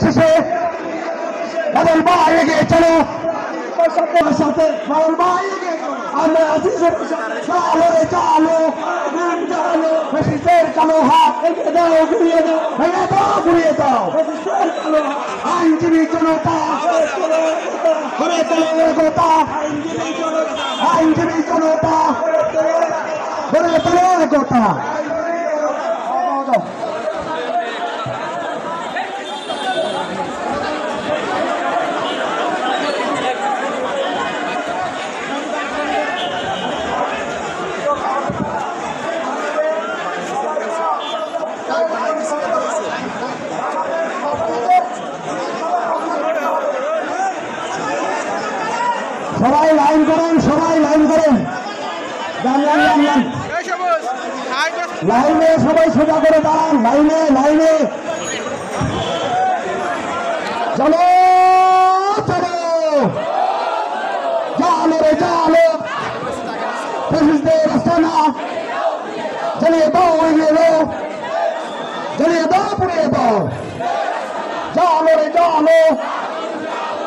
শেষে বাদল ভাই এগিয়ে চলো সাথে বাদল ভাই আমরা আছি চালো রে চালো চালো ফেসিসের কালো হাত এগিয়ে দাও ঘুরিয়ে দাও ভেঙে দাও ঘুরিয়ে দাও ফেসিসের কালো হাত আইনজীবী জনতা ঘুরে চলো একতা আইনজীবী জনতা ঘুরে চলো একতা। সবাই লাইন করেন, সবাই লাইন করেন, লাইনে সবাই সোজা করে দাঁড়ান, লাইনে লাইনে চলো চলো জালো রে জালো ফেসিসদের আস্তানা জ্বালিয়ে দাও এগিয়ে দাও জ্বালিয়ে দাও পুড়িয়ে দাও জালো রে জালো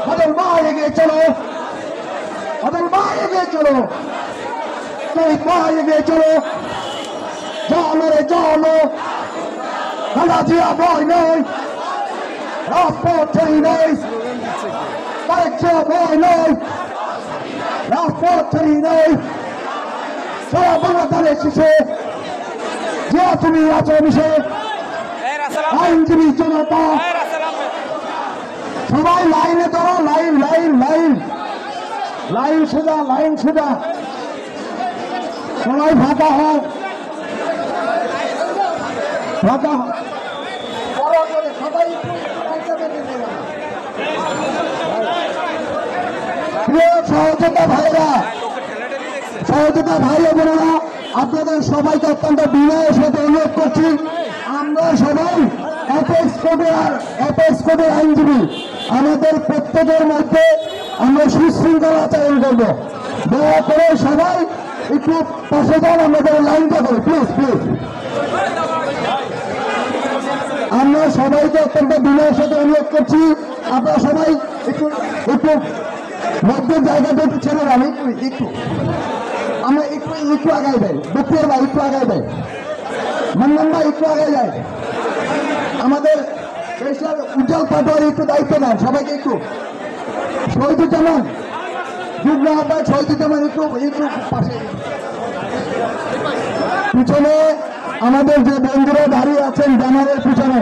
বাদল ভাই এগিয়ে চলো বাদল ভাই এগিয়ে চলো শহীদ ভাই এগিয়ে চলো জালো রে জালো খালা জিয়া ভয় নেই রাজপথ ছেড়ে নেই তারেক জিয়া ভয় নেই রাজপথ ছেড়ে নেই সারা বাংলাদেশের শিশু জিয়া তুমি আছো মিশে আইনজীবী জনতা সবাই লাইনে ধরো লাইন লাইন লাইন লাইন সোজা লাইন সোজা সবাই ফাঁকা হোক ফাঁকা প্রিয় সহযোগিতা ভাইরা সহযোগিতা ভাই বোনেরা আপনাদের সবাইকে অত্যন্ত বিনয়ের সাথে অনুরোধ করছি আমরা সবাই অ্যাপেক্স কোডের আইনজীবী আমাদের প্রত্যেকের মধ্যে আমরা সুশৃঙ্খল আচরণ করবো দয়া করে সবাই একটু পাশে যান আমাদের লাইনটা করে প্লিজ প্লিজ আমরা সবাইকে অত্যন্ত বিনয়ের সাথে অনুরোধ করছি আপনারা সবাই একটু একটু মধ্যের জায়গাটা একটু ছেড়ে যান একটু আমরা একটু একটু আগাই দেয় বক্তিয়ার ভাই একটু আগাই দেয় মন্ডন ভাই একটু আগাই যায় আমাদের উজ্জ্বল পাটোয়ারি একটু দায়িত্ব দেন সবাইকে একটু শহীদুজ্জামান যুগ্ম আহ্বায়ক শহীদুজ্জামান একটু একটু পাশে পিছনে আমাদের যে বন্ধুরা দাঁড়িয়ে আছেন ব্যানারের পিছনে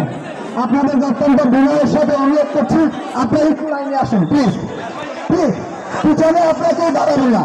আপনাদের অত্যন্ত বিনয়ের সাথে অনুরোধ করছি আপনারা একটু লাইনে আসুন প্লিজ প্লিজ পিছনে আপনাকে দাঁড়াবেন না।